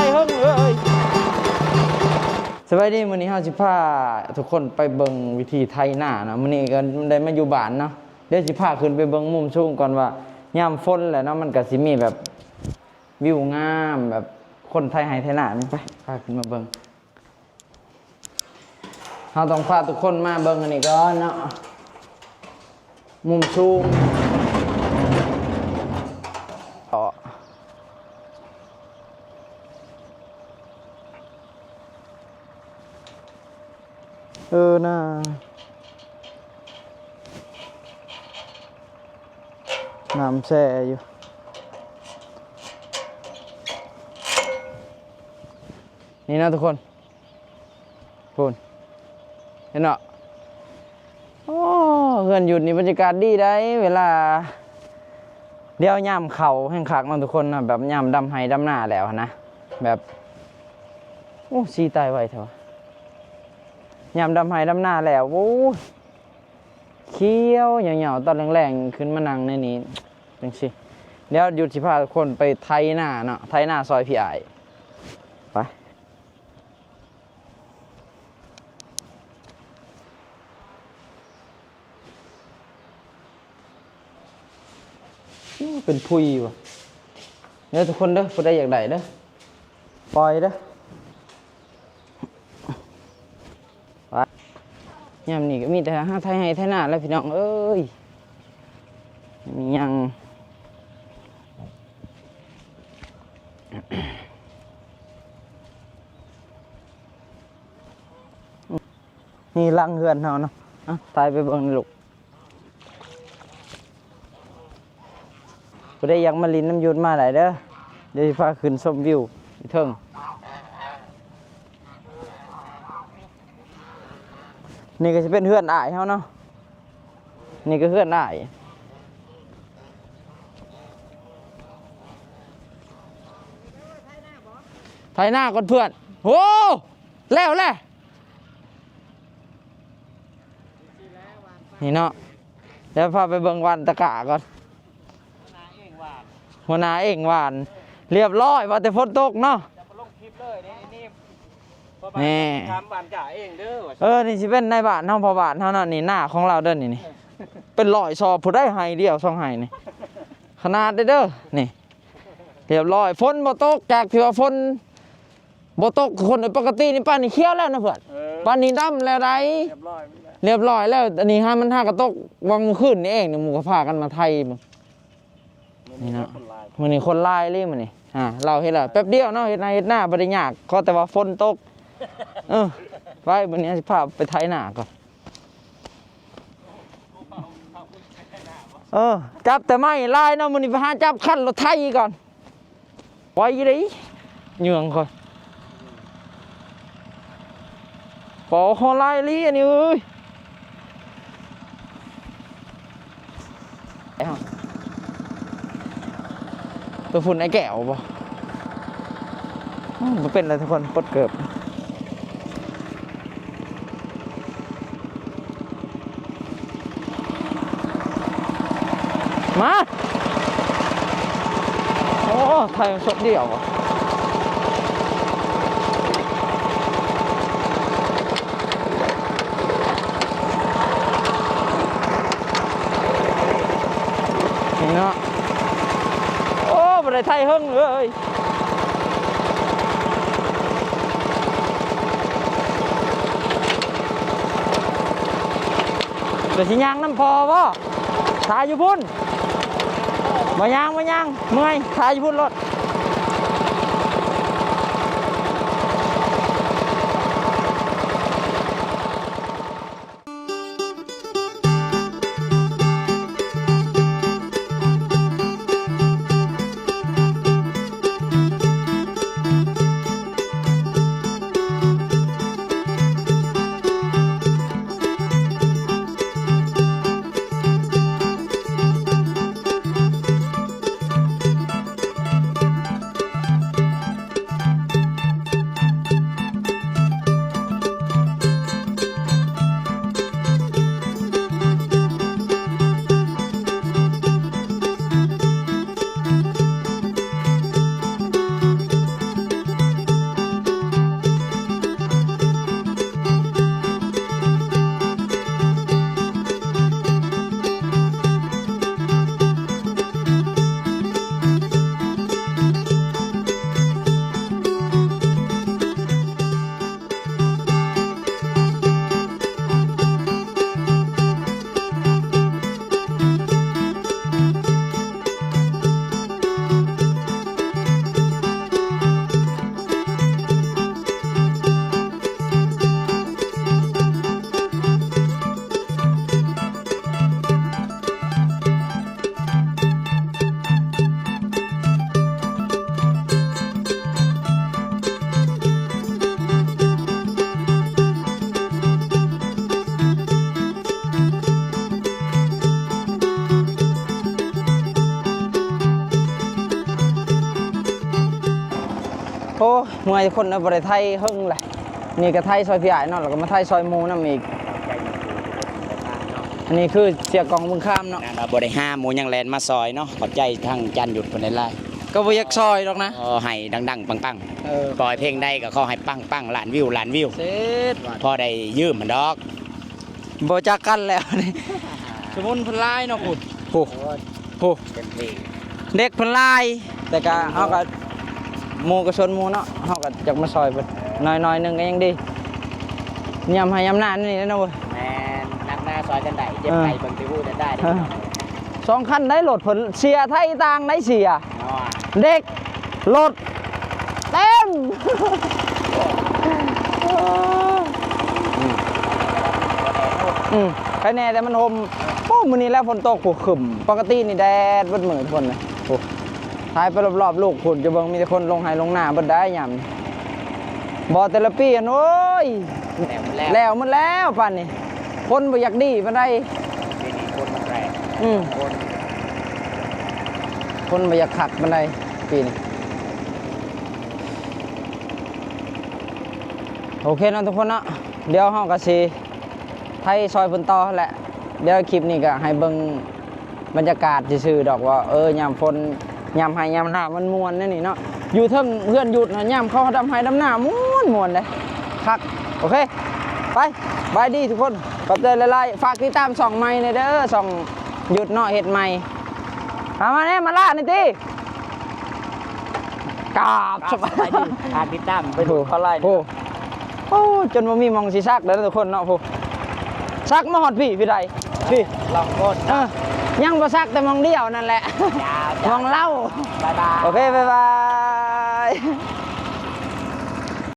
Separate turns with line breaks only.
ยเฮิงเลยสวัสดีมื้อนี้เฮาสิพาทุกคนไปเบิ่งวิธีไถนานะมื้อนี้ก็ได้มาอยู่บ้านเนาะเดี๋ยวสิพาขึ้นไปเบิ่งมุมสูงก่อนว่ายามฝนแหละเนาะมันก็สิมีแบบวิวงามแบบคนไทยไห้ไทยนานี่ไปพาขึ้นมาเบิ่งเราต้องพาทุกคนมาเบิ่งอันนี้ก่อนเนาะมุมสูงน่าน้ำแช่อยู่นี่นะทุกคนพูนเห็นเนาะโอ้เพื่อนหยุดนี่บรรยากาศดีได้เวลาเดี๋ยวย่ำเข่าแห่งคักมันทุกคนนะแบบย่ำดำไห้ดำหน้าแล้วนะแบบโอ้ซีตายไวเถอะยำดำไห้ดำหน้าแล้วโอ้เคี้ยวเหนียวๆตอนแรงๆขึ้นมานั่งในนี้จังสิเดี๋ยวหยุดสิพาคนไปไถนาเนาะไถนาซอยพี่ไอไปเป็นพุยว่ะเนี่ยทุกคนเด้อผู้ใดอยากได้เด้อปล่อยเด้อยามนี่ก็มีแต่หาไทยให้ไทยนาแล้วพี่น้องเอ้ยมียังนี่ลังเฮือนเฮาเนาะตายไปเบิ่งลูกผู้ใดอยากมาลินน้ำยุดมาได้เด้อเดี๋ยวพาขึ้นชมวิวอีเทิงนี่ก็จะเป็นเฮือนอ้ายเขาเนาะนี่ก็เฮือนอ้ายไถหน้าก่อนเพื่อนโอ้แล้วแหละนี่เนาะเดี๋ยวพาไปเบิ่งวันตะกะก่อนหัวหน้าเองหวานเรียบร้อยว่าแต่ฝนตกเนาะนี่ทำบ้านจ่าเองเด้อนี่สิเป็นในบ้านเฮาพอบ้านเฮานั่นนี่หน้าของเราเด้อนี่เป็นร้อยซอผู้ได้ไห้เดียว2ไห้นี่ขนาดเด้อนี่เรียบร้อยฝนบ่ตกจากที่ว่าฝนบ่ตกคนปกตินี่ป้านนี่เขียวแล้วนะเพื่อนป้านนี่ดำแล้วไดเรียบร้อยแล้วอันนี้มันหากระตกวังขึ้นนี่เองนี่หมู่ก็พากันมาไทยนี่นะมื้อนี้คนลายเลยมื้อนี้เราเฮ็ดแล้วแป๊บเดียวเนาะเฮ็ดหน้าบ่ได้ยากขอแต่ว่าฝนตกไปมื้อนี้สิพาไปไถนาก่อนจับแต่ไม้ลายเนาะมื้อนี้ไปหาจับคันรถไถก่อนไว้ดิเหยื่องก่อนปอคอลายลีอันนี้เอ้ยตัวฝุ่นไอ้แก้วบ่มันเป็นอะไรทุกคนปดเกิบมาโอ้ไทยสดเดี่ยวนี่เนาะโอ้บ่ได้ไทยเฮิงเลยเดี๋ยวสิย่างน้ำพอบ่ถ่ายอยู่พุ่นมาย่างเมื่อยถ่ายอยู่พุ่นรถ อ้เมื่อยคนในประเทศไทยหึงเลยนี่ก็ไทยซอยพี่ใหญ่เนาะแล้วก็มาไทยซอยหมูน้ำอีกอันนี้คือเสียกองมึงข้ามเนาะ
เราบริห้าหมูยังแลนมาซอยเนาะขอบใจทางจันหยุดคนในไลน์
ก็บ่อยากซอยหรอกนะ
ให้ดังๆปังๆปล่อยเพลงได้ก็ขอให้ปังๆล้านวิว
เสร็จ
พอได้ยืมมันดอก
บ่จักกันแล้วนี่สมุนเพิ่นลายเนาะคุณโอ้เด็กเพิ่นลายแต่ก็เฮาก็หมู่ก็ชนหมู่เนาะเฮาก็จักมาซอยเพิ่นน้อยๆนึงก็ยังดียำให้ยำหน้านี่นะเว้ย
แม่นักหน้าซอยกันได้เจ็บไก่บางทีพูดได้
สองคันได้รถเพิ่นเสียไทยต่างได้เสียเด็กรถเต็มใครแน่แต่มันห่มโอ้มื้อนี้แล้วฝนตกขึมปกตินี่แดดเบิดมื้อทุกคนเลยโอ้ถ่ายไปรอบๆลูกคุณจะเบิ่งมีแต่คนลงไห้ลงหน้าเบิดได้ยำบ่แต่ละปีอันโอ้ยแล้วมันแล้วป่านนี้คนบ่อยากดีปานใด
คนมันแรง
คนบ่อยากขักปานใดปีนี้โอเคเนาะทุกคนเนาะเดี๋ยวเฮาก็สิไทยซอยเพิ่นต่อแหละเดี๋ยวคลิปนี้ก็ให้เบิ่งบรรยากาศซื่อๆดอกว่ายามฝนยามให้ยามหน้ามันม่วนนั่นนี่เนาะอยู่เทิงเพื่อนหยุดนะยามเขาดำให้ดำหน้าม่วนเลยคักโอเคไปบายดีทุกคนขอบใจหลายๆฝากติดตาม2ใหม่เด้อ2หยุดเนาะเฮ็ดใหม่มาแน่มาล่านี่ติกราบสบายดี
ทางติดตาม
ไปดูเขาไล่โอ้จนบ่มีมองสิซักเด้อทุกคนเนาะผู้ซักมาฮอดพี่ใดพี่
ลองโคตร
ยังบ่ซักแต่มองเดียวนั่นแหละมองเล่า
บ๊ายบาย
โอเคบ๊ายบาย